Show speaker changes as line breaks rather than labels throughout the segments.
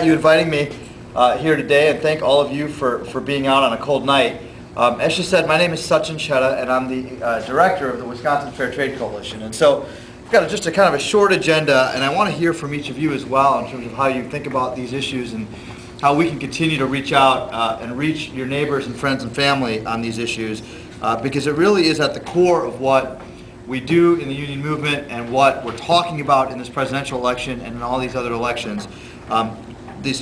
appreciate you inviting me here today, and thank all of you for being out on a cold night. As she said, my name is Sachin Chheda, and I'm the director of the Wisconsin Fair Trade Coalition. And so I've got just a kind of a short agenda, and I want to hear from each of you as well in terms of how you think about these issues and how we can continue to reach out and reach your neighbors and friends and family on these issues, because it really is at the core of what we do in the union movement and what we're talking about in this presidential election and in all these other elections.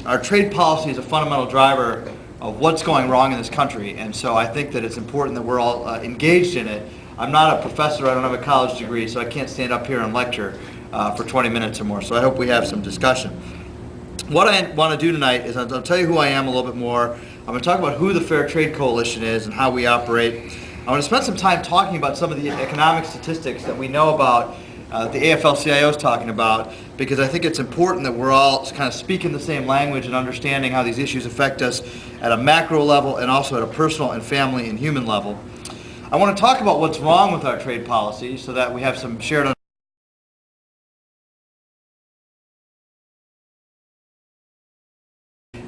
Our trade policy is a fundamental driver of what's going wrong in this country, and so I think that it's important that we're all engaged in it. I'm not a professor, I don't have a college degree, so I can't stand up here and lecture for 20 minutes or more, so I hope we have some discussion. What I want to do tonight is I'll tell you who I am a little bit more. I'm going to talk about who the Fair Trade Coalition is and how we operate. I want to spend some time talking about some of the economic statistics that we know about, the AFL-CIO is talking about, because I think it's important that we're all kind of speaking the same language and understanding how these issues affect us at a macro level and also at a personal and family and human level. I want to talk about what's wrong with our trade policy so that we have some shared understanding.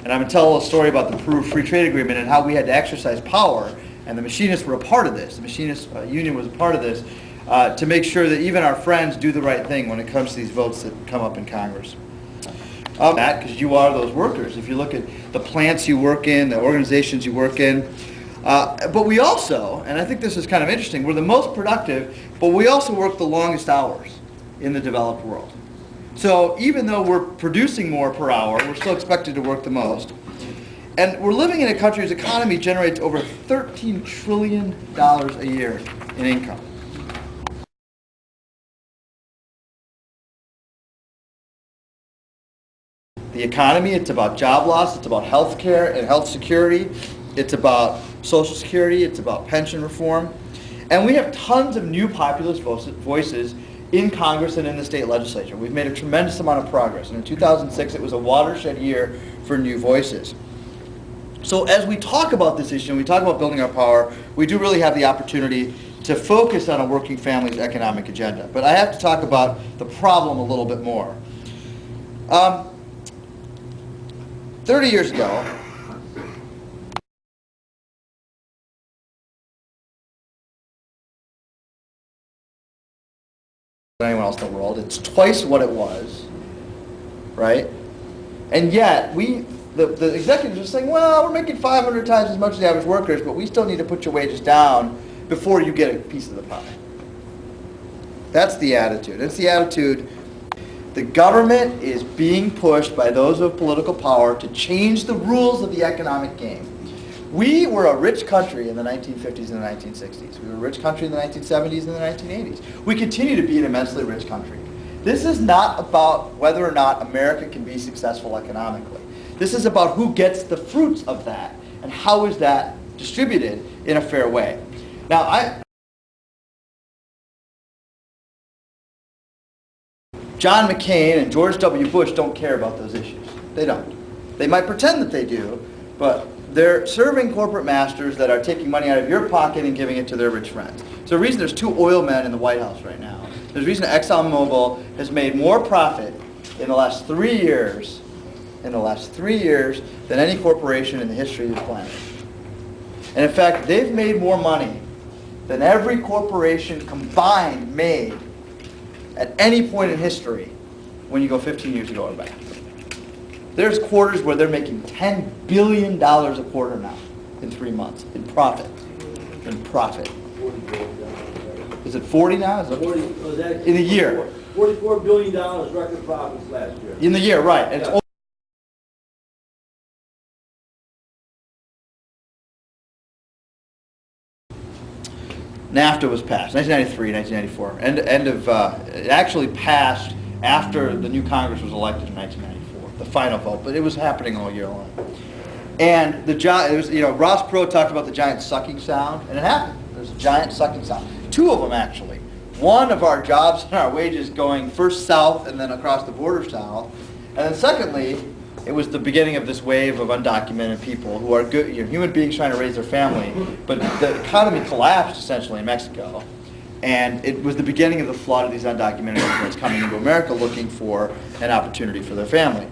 And I'm going to tell a story about the Peru Free Trade Agreement and how we had to exercise power, and the machinists were a part of this. The machinists union was a part of this to make sure that even our friends do the right thing when it comes to these votes that come up in Congress. Because you are those workers. If you look at the plants you work in, the organizations you work in. But we also, and I think this is kind of interesting, we're the most productive, but we also work the longest hours in the developed world. So even though we're producing more per hour, we're still expected to work the most. And we're living in a country whose economy generates over $13 trillion a year in income. The economy, it's about job loss, it's about health care and health security, it's about Social Security, it's about pension reform. And we have tons of new populist voices in Congress and in the state legislature. We've made a tremendous amount of progress. And in 2006, it was a watershed year for new voices. So as we talk about this issue, and we talk about building our power, we do really have the opportunity to focus on a working family's economic agenda. But I have to talk about the problem a little bit more. 30 years ago, anyone else in the world, it's twice what it was, right? And yet, the executives are saying, well, we're making 500 times as much as the average workers, but we still need to put your wages down before you get a piece of the pie. That's the attitude. It's the attitude. The government is being pushed by those with political power to change the rules of the economic game. We were a rich country in the 1950s and the 1960s. We were a rich country in the 1970s and the 1980s. We continue to be an immensely rich country. This is not about whether or not America can be successful economically. This is about who gets the fruits of that and how is that distributed in a fair way. Now, John McCain and George W. Bush don't care about those issues. They don't. They might pretend that they do, but they're serving corporate masters that are taking money out of your pocket and giving it to their rich friends. So the reason there's 2 oil men in the White House right now. There's a reason ExxonMobil has made more profit in the last 3 years, than any corporation in the history of the planet. And in fact, they've made more money than every corporation combined made at any point in history when you go 15 years ago or back. There's quarters where they're making $10 billion a quarter now in 3 months in profit. Is it 40 now? Is it
40,
in a year?
$44 billion record profits last year.
In the year, right. And it's NAFTA was passed, 1993, 1994. It actually passed after the new Congress was elected in 1994, the final vote, but it was happening all year long. And Ross Perot talked about the giant sucking sound, and it happened. There's a giant sucking sound. 2 of them, actually. One of our jobs and our wages going first south and then across the border south. And then secondly, it was the beginning of this wave of undocumented people who are good, human beings trying to raise their family. But the economy collapsed essentially in Mexico. And it was the beginning of the flood of these undocumented immigrants coming into America looking for an opportunity for their family.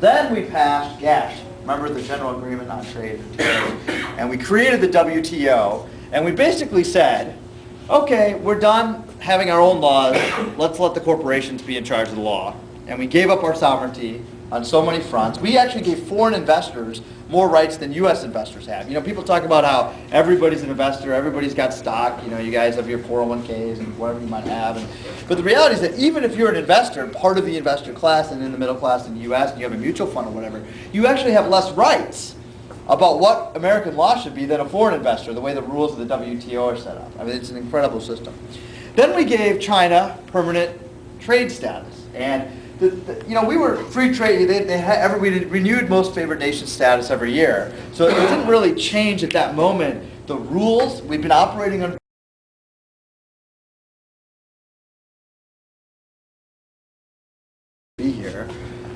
Then we passed GATT, remember the General Agreement on Trade and Tariffs, and we created the WTO, and we basically said, okay, we're done having our own laws, let's let the corporations be in charge of the law. And we gave up our sovereignty on so many fronts. We actually gave foreign investors more rights than U.S. investors have. You know, people talk about how everybody's an investor, everybody's got stock, you know, you guys have your 401ks and whatever you might have. But the reality is that even if you're an investor, part of the investor class and in the middle class in the U.S., and you have a mutual fund or whatever, you actually have less rights about what American law should be than a foreign investor, the way the rules of the WTO are set up. I mean, it's an incredible system. Then we gave China permanent trade status. And you know, we were free trade. We renewed most favored nation status every year, so it didn't really change at that moment. The rules we've been operating under be here,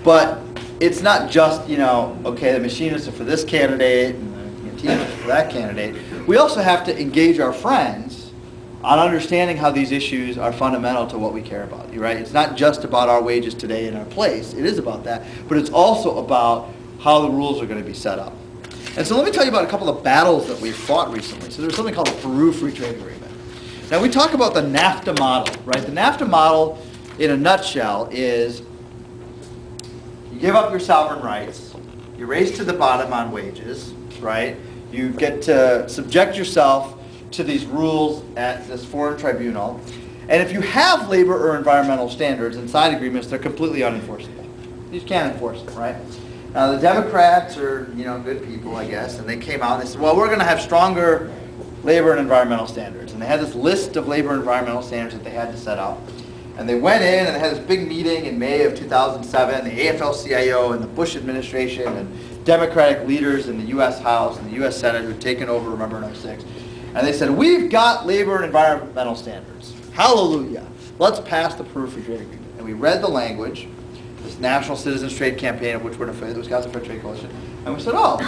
but it's not just, you know, okay, the machinists are for this candidate and the teachers for that candidate. We also have to engage our friends on understanding how these issues are fundamental to what we care about, right? It's not just about our wages today and our place. It is about that, but it's also about how the rules are going to be set up. And so let me tell you about a couple of battles that we've fought recently. So there's something called the Peru Free Trade Agreement. Now we talk about the NAFTA model, right? The NAFTA model, in a nutshell, is you give up your sovereign rights, you race to the bottom on wages, right? You get to subject yourself to these rules at this foreign tribunal. And if you have labor or environmental standards inside agreements, they're completely unenforceable. You just can't enforce them, right? Now the Democrats are, you know, good people, I guess, and they came out and they said, well, we're going to have stronger labor and environmental standards. And they had this list of labor and environmental standards that they had to set up. And they went in and they had this big meeting in May of 2007, the AFL-CIO and the Bush administration and Democratic leaders in the U.S. House and the U.S. Senate who'd taken over, remember, in 06. And they said, we've got labor and environmental standards. Hallelujah. Let's pass the Peru Free Trade Agreement. And we read the language, this National Citizens Trade Campaign, of which we're an affiliate, the Wisconsin Fair Trade Coalition. And we said, oh,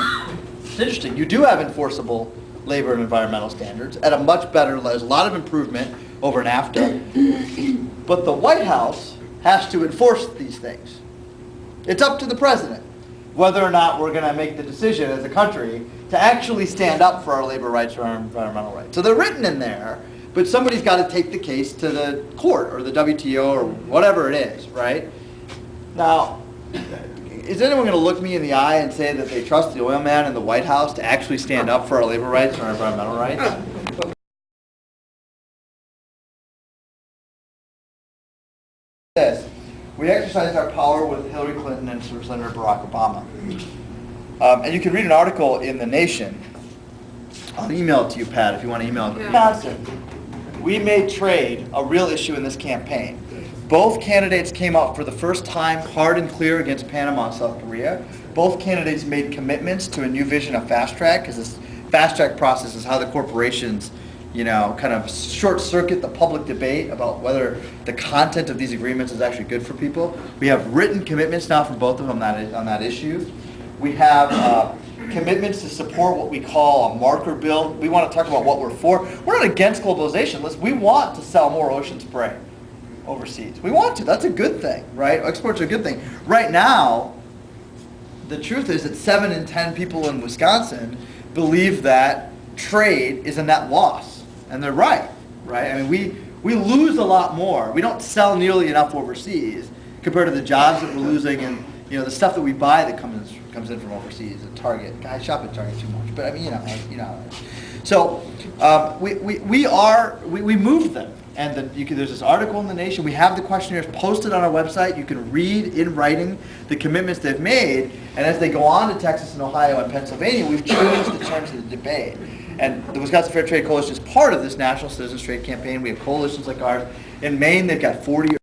it's interesting. You do have enforceable labor and environmental standards at a much better, there's a lot of improvement over NAFTA. But the White House has to enforce these things. It's up to the president whether or not we're going to make the decision as a country to actually stand up for our labor rights or our environmental rights. So they're written in there, but somebody's got to take the case to the court or the WTO or whatever it is, right? Now, is anyone going to look me in the eye and say that they trust the oil man in the White House to actually stand up for our labor rights or our environmental rights? This. We exercised our power with Hillary Clinton and Senator Barack Obama. And you can read an article in The Nation. I'll email it to you, Pat, if you want to email it. Yeah. We made trade a real issue in this campaign. Both candidates came out for the first time hard and clear against Panama and South Korea. Both candidates made commitments to a new vision of fast track, because this fast track process is how the corporations, you know, kind of short circuit the public debate about whether the content of these agreements is actually good for people. We have written commitments now from both of them on that issue. We have commitments to support what we call a marker bill. We want to talk about what we're for. We're not against globalization. We want to sell more ocean spray overseas. We want to. That's a good thing, right? Exports are a good thing. Right now, the truth is that 7 in 10 people in Wisconsin believe that trade is a net loss. And they're right? I mean, we lose a lot more. We don't sell nearly enough overseas compared to the jobs that we're losing and, you know, the stuff that we buy that comes in from overseas at Target. I shop at Target too much, but I mean, you know. So we move them, and there's this article in The Nation. We have the questionnaires posted on our website. You can read in writing the commitments they've made, and as they go on to Texas and Ohio and Pennsylvania, we've changed the terms of the debate. And the Wisconsin Fair Trade Coalition is part of this National Citizens Trade Campaign. We have coalitions like ours. In Maine, they've got 40